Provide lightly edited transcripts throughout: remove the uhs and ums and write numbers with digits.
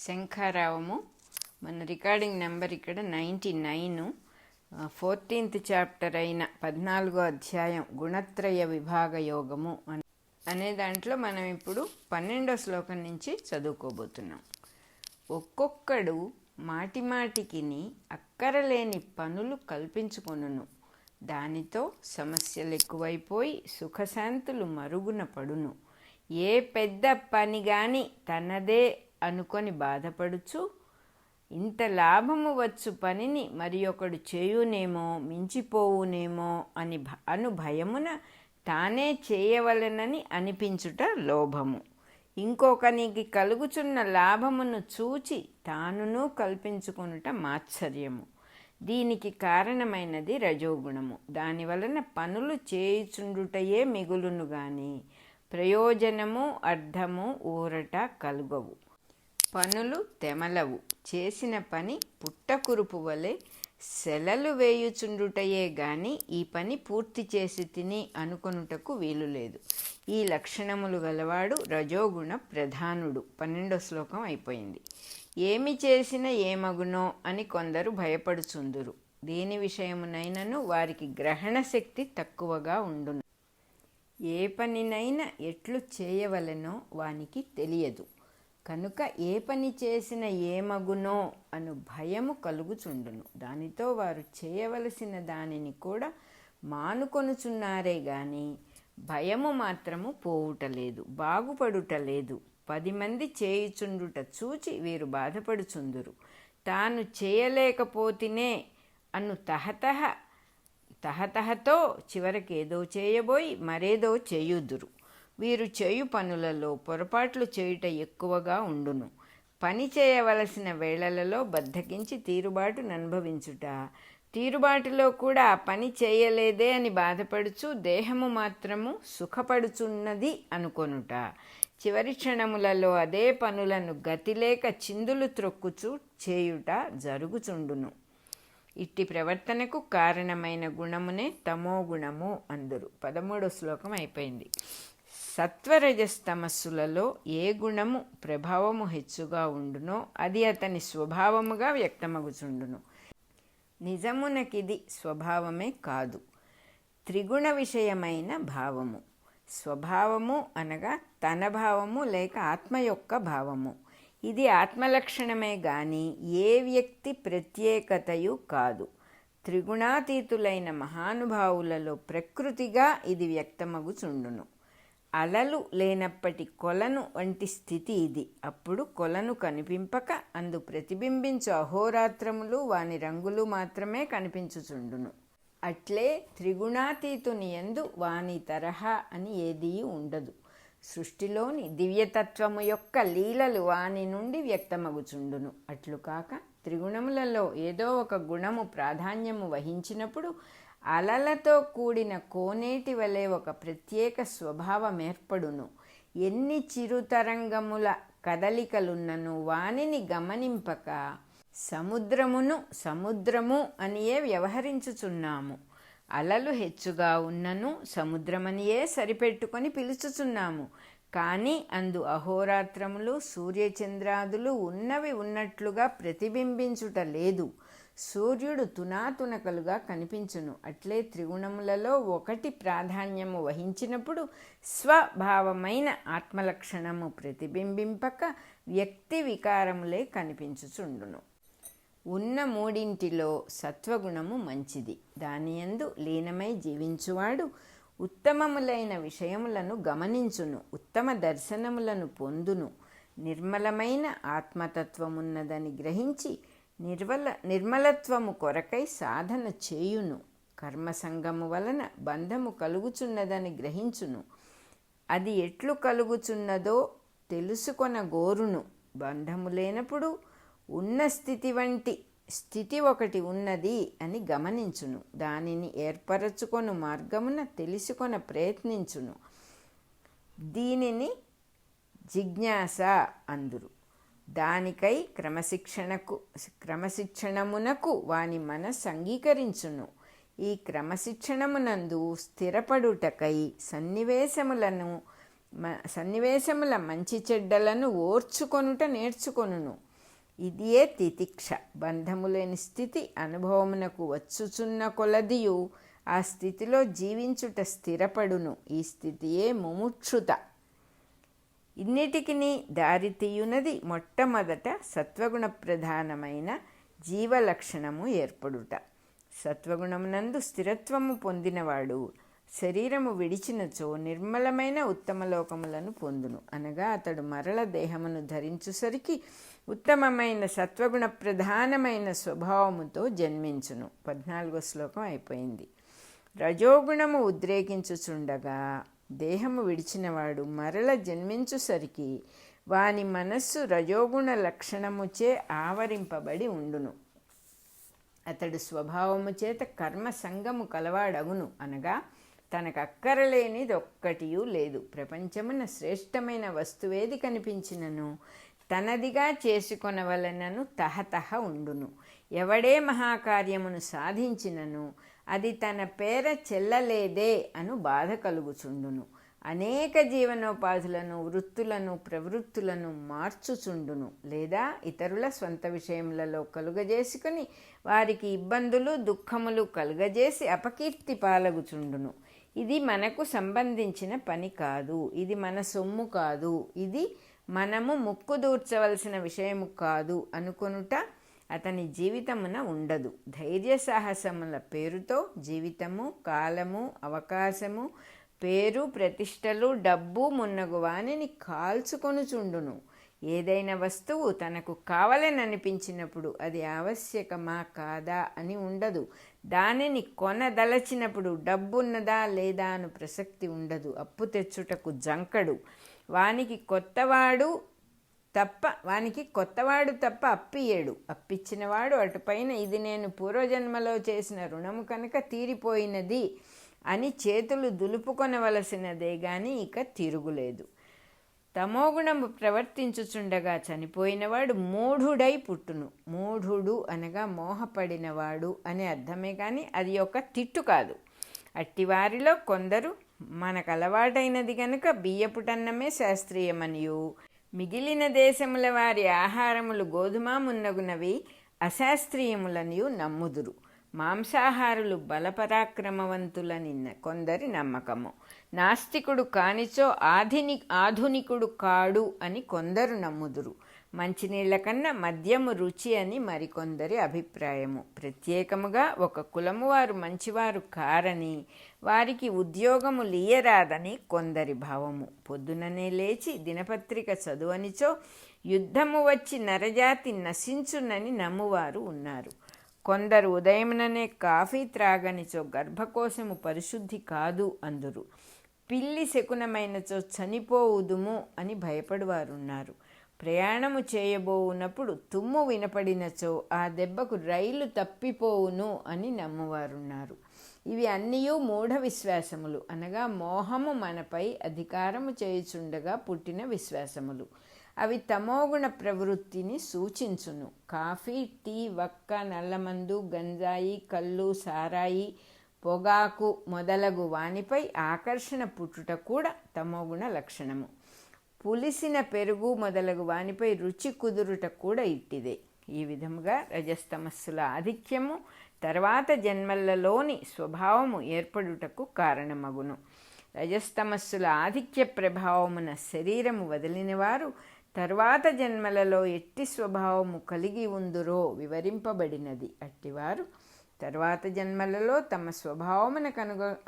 శంఖారావము. మన recording number ఇక్కడ 99. 14th chapter అయిన 14వ అధ్యాయం గుణత్రయ విభాగ యోగము అనే దాంట్లో మనం ఇప్పుడు 12వ శ్లోకం నుంచి చదువుకోబోతున్నాం. ఒక్కొక్కడు మాటిమాటికిని అక్కరలేని పనులు కల్పించుకొనును, దానితో సమస్యలు ఎక్కువైపోయి సుఖశాంతులు మరుగున పడును. ఏ పెద్ద పని గాని తనదే అనుకొని బాధపడుచు ఇంత లాభము వచ్చు పనిని మరి ఒకడు చేయునేమో మించిపోవునేమో అను భయమున తానే చేయవలెనని అనిపించుట లోభము. ఇంకొకనికి కలుగుచున్న లాభమును చూచి తానును కల్పించుకొనుట మాత్సర్యము. దీనికి కారణమైనది రజోగుణము. దానివలన పనులు చేయుచుండుటయే మిగులును గాని ప్రయోజనము అర్థము ఊరట కలుగవు. పనులు తెమలవు. చేసిన పని పుట్టకురుపు వలె సెలలు వేయుచుండుటయే గాని ఈ పని పూర్తి చేసి తిని అనుకొనుటకు వీలు లేదు. ఈ లక్షణములు గలవాడు రజోగుణ ప్రధానుడు. 12వ శ్లోకం అయిపోయింది. ఏమి చేసిన ఏమగునో అని కొందరు భయపడుచుందురు. దేని విషయమునైనను వారికి గ్రహణ శక్తి తక్కువగా ఉండును. ఏ పనినైనా ఎట్లు చేయవలెనో వానికి తెలియదు. కనుక ఏ పని చేసిన ఏమగునో అను భయము కలుగుచుండును. దానితో వారు చేయవలసిన దానిని కూడా మానుకొనుచున్నారే గాని భయము మాత్రము పోవుటలేదు, బాగుపడుటలేదు. 10 మంది చేయుచుండుట చూచి వీరు బాధపడుచుందురు. తాను చేయలేకపోతేనే అను తహతహతో చివరకేదో చేయబోయి మరేదో చేయుదురు. వీరు చేయు పనులలో పొరపాట్లు చేయుట ఎక్కువగా ఉండును. పని చేయవలసిన వేళలలో బద్ధకించి తీరుబాటును అనుభవించుట, తీరుబాటులో కూడా ఆ పని చేయలేదే అని బాధపడుచు దేహము మాత్రము సుఖపడుచున్నది అనుకొనుట, చివరి క్షణములలో అదే పనులను గతిలేక చిందులు త్రొక్కుచు చేయుట జరుగుచుండును. ఇట్టి ప్రవర్తనకు కారణమైన గుణమునే తమో గుణము అందురు. 13వ శ్లోకం అయిపోయింది. సత్వరజస్తమస్సులలో ఏ గుణము ప్రభావము హెచ్చుగా ఉండునో అది అతని స్వభావముగా వ్యక్తమగుచుండును. నిజమునకిది స్వభావమే కాదు, త్రిగుణ విషయమైన భావము. స్వభావము అనగా తన భావము లేక ఆత్మ యొక్క భావము. ఇది ఆత్మలక్షణమే గాని ఏ వ్యక్తి ప్రత్యేకతయు కాదు. త్రిగుణాతీతులైన మహానుభావులలో ప్రకృతిగా ఇది వ్యక్తమగుచుండును. అలలు లేనప్పటి కొలను వంటి స్థితి ఇది. అప్పుడు కొలను కనిపింపక అందు ప్రతిబింబించు అహోరాత్రములు వాని రంగులు మాత్రమే కనిపించుచుండును. అట్లే త్రిగుణాతీతుని యందు వాని తరహా అని ఏదీ ఉండదు. సృష్టిలోని దివ్యతత్వము యొక్క లీలలు వాని నుండి వ్యక్తమగుచుండును. అట్లు కాక త్రిగుణములలో ఏదో ఒక గుణము ప్రాధాన్యము వహించినప్పుడు అలలతో కూడిన కోనేటి వలె ఒక ప్రత్యేక స్వభావం ఏర్పడును. ఎన్ని చిరుతరంగముల కదలికలున్నను వానిని గమనింపక సముద్రము అనియే వ్యవహరించుచున్నాము. అలలు హెచ్చుగా ఉన్నను సముద్రమనియే సరిపెట్టుకొని పిలుచుచున్నాము. కానీ అందు అహోరాత్రములు సూర్యచంద్రాదులు ఉన్నవి ఉన్నట్లుగా ప్రతిబింబించుట లేదు. సూర్యుడు తునాతునకలుగా కనిపించును. అట్లే త్రిగుణములలో ఒకటి ప్రాధాన్యము వహించినప్పుడు స్వభావమైన ఆత్మలక్షణము ప్రతిబింబింపక వ్యక్తి వికారములే కనిపించుచుండును. ఉన్న మూడింటిలో సత్వగుణము మంచిది. దానియందు లీనమై జీవించువాడు ఉత్తమములైన విషయములను గమనించును, ఉత్తమ దర్శనములను పొందును, నిర్మలమైన ఆత్మతత్వమున్నదని గ్రహించి నిర్మలత్వము కొరకై సాధన చేయును. కర్మసంగము వలన బంధము కలుగుచున్నదని గ్రహించును. అది ఎట్లు కలుగుచున్నదో తెలుసుకొన గోరును. బంధము లేనప్పుడు ఉన్న స్థితి వంటి స్థితి ఒకటి ఉన్నది అని గమనించును. దానిని ఏర్పరచుకొను మార్గమున తెలుసుకొన ప్రయత్నించును. దీనిని జిజ్ఞాస అందురు. దానికై క్రమశిక్షణమునకు వాని మనస్సు అంగీకరించును. ఈ క్రమశిక్షణమునందు స్థిరపడుటకై సన్నివేశముల మంచి చెడ్డలను ఓర్చుకొనుట నేర్చుకొనును. ఇదియే తితిక్ష. బంధము లేని స్థితి అనుభవమునకు వచ్చుచున్న కొలదియు ఆ స్థితిలో జీవించుట స్థిరపడును. ఈ స్థితియే ముముక్షుత. ఇన్నిటికి దారితీయునది మొట్టమొదట సత్వగుణ ప్రధానమైన జీవలక్షణము ఏర్పడుట. సత్వగుణమునందు స్థిరత్వము పొందినవాడు శరీరము విడిచినచో నిర్మలమైన ఉత్తమలోకములను పొందును. అనగా అతడు మరల దేహమును ధరించుసరికి ఉత్తమమైన సత్వగుణ ప్రధానమైన స్వభావముతో జన్మించును. 14వ శ్లోకం అయిపోయింది. రజోగుణము ఉద్రేకించుచుండగా దేహము విడిచినవాడు మరల జన్మించుసరికి వాని మనస్సు రజోగుణ లక్షణముచే ఆవరింపబడి ఉండును. అతడు స్వభావము చేత కర్మ సంగము కలవాడగును. అనగా తనకక్కరలేనిది ఒక్కటియూ లేదు. ప్రపంచమున శ్రేష్టమైన వస్తువేది కనిపించినను తనదిగా చేసుకొనవలనను తహతహ ఉండును. ఎవడే మహాకార్యమును సాధించినను అది తన పేర చెల్లలేదే అను బాధ కలుగుచుండును. అనేక జీవనోపాధులను, వృత్తులను, ప్రవృత్తులను మార్చుచుండును. లేదా ఇతరుల స్వంత విషయములలో కలుగజేసుకుని వారికి ఇబ్బందులు, దుఃఖములు కలుగజేసి అపకీర్తి పాలగుచుండును. ఇది మనకు సంబంధించిన పని కాదు, ఇది మన సొమ్ము కాదు, ఇది మనము ముక్కుదూర్చవలసిన విషయము కాదు అనుకొనుట అతని జీవితమున ఉండదు. ధైర్య సాహసముల పేరుతో జీవితము, కాలము, అవకాశము, పేరు, ప్రతిష్టలు, డబ్బు మున్నగు వానిని కాల్చుకొనుచుండును. ఏదైనా వస్తువు తనకు కావాలననిపించినప్పుడు అది ఆవశ్యకమా కాదా అని ఉండదు. దానిని కొనదలచినప్పుడు డబ్బున్నదా లేదా అను ప్రసక్తి ఉండదు. అప్పు తెచ్చుటకు జంకడు. వానికి కొత్తవాడు తప్ప అప్పియ్యడు. అప్పిచ్చినవాడు అటుపైన ఇది నేను పూర్వజన్మలో చేసిన రుణము కనుక తీరిపోయినది అని చేతులు దులుపుకొనవలసినదే గాని ఇక తిరుగులేదు. తమోగుణము ప్రవర్తించుచుండగా చనిపోయినవాడు మూఢుడై పుట్టును. మూఢుడు అనగా మోహపడినవాడు అనే అర్థమే కానీ అది ఒక తిట్టు కాదు. అట్టివారిలో కొందరు మనకు అలవాటైనది గనుక బియ్యపుటన్నమే శాస్త్రీయమనియు, మిగిలిన దేశముల వారి ఆహారములు గోధుమ మున్నగునవి అశాస్త్రీయములనియు నమ్ముదురు. మాంసాహారులు బలపరాక్రమవంతులనిన్న కొందరి నమ్మకము. నాస్తికుడు కానిచో ఆధునికుడు కాడు అని కొందరు నమ్ముదురు. మంచినీళ్ల కన్నా మద్యము రుచి అని మరికొందరి అభిప్రాయము. ప్రత్యేకముగా ఒక కులము వారు మంచివారు కారని, వారికి ఉద్యోగము లీయరాదని కొందరి భావము. పొద్దుననే లేచి దినపత్రిక చదువనిచో యుద్ధము వచ్చి నరజాతి నశించునని నమ్మువారు ఉన్నారు. కొందరు ఉదయముననే కాఫీ త్రాగనిచో గర్భకోశము పరిశుద్ధి కాదు అందురు. పిల్లి శకునమైనచో చనిపోవుదుము అని భయపడువారున్నారు. ప్రయాణము చేయబోవునప్పుడు తుమ్ము వినపడినచో ఆ దెబ్బకు రైలు తప్పిపోవును అని నమ్మువారున్నారు. ఇవి అన్నీయూ మూఢ విశ్వాసములు, అనగా మోహము మనపై అధికారము చేయుచుండగా పుట్టిన విశ్వాసములు. అవి తమోగుణ ప్రవృత్తిని సూచించును. కాఫీ, టీ, వక్క, నల్లమందు, గంజాయి, కళ్ళు, సారాయి, పొగాకు మొదలగు వానిపై ఆకర్షణ పుట్టుట కూడా తమోగుణ లక్షణము. పులిసిన పెరుగు మొదలగు వానిపై రుచి కుదురుట కూడా ఇట్టిదే. ఈ విధముగా రజస్తమస్సుల ఆధిక్యము తర్వాత జన్మలలోని స్వభావము ఏర్పడుటకు కారణమగును. రజస్తమస్సుల ఆధిక్య ప్రభావమున శరీరము వదిలిన వారు తర్వాత జన్మలలో ఎట్టి స్వభావము కలిగి ఉందురో వివరింపబడినది. అట్టివారు తర్వాత జన్మలలో తమ స్వభావమునకు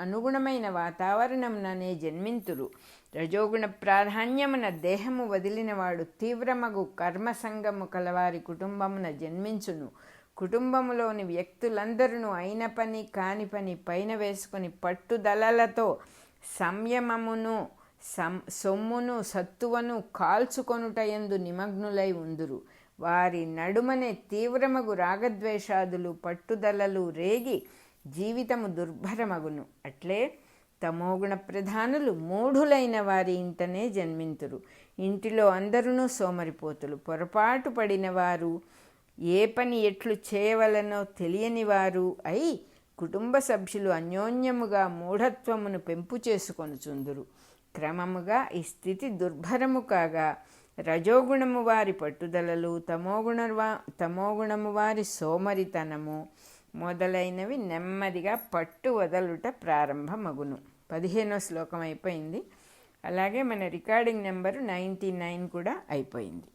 అనుగుణమైన వాతావరణముననే జన్మింతురు. రజోగుణ ప్రాధాన్యమున దేహము వదిలినవాడు తీవ్రమగు కర్మసంగము కలవారి కుటుంబమున జన్మించును. కుటుంబములోని వ్యక్తులందరూ అయిన పని కాని పని పైన వేసుకొని పట్టుదలలతో సంయమమును సొమ్మును సత్తువను కాల్చుకొనుటయందు నిమగ్నులై ఉందురు. వారి నడుమనే తీవ్రమగు రాగద్వేషాదులు పట్టుదలలు రేగి జీవితము దుర్భరమగును. అట్లే తమోగుణ ప్రధానులు మూఢులైన వారి ఇంటనే జన్మింతురు. ఇంటిలో అందరూ సోమరిపోతులు, పొరపాటు పడిన వారు, ఏ పని ఎట్లు చేయవలనో తెలియని వారు అయి కుటుంబ సభ్యులు అన్యోన్యముగా మూఢత్వమును పెంపు చేసుకొనుచుందురు. క్రమముగా ఈ స్థితి దుర్భరము కాగా రజోగుణము వారి పట్టుదలలు, తమోగుణము వారి సోమరితనము మొదలైనవి నెమ్మదిగా పట్టు వదలుట ప్రారంభమగును. 15వ శ్లోకం అయిపోయింది. అలాగే మన రికార్డింగ్ నెంబరు 99 కూడా అయిపోయింది.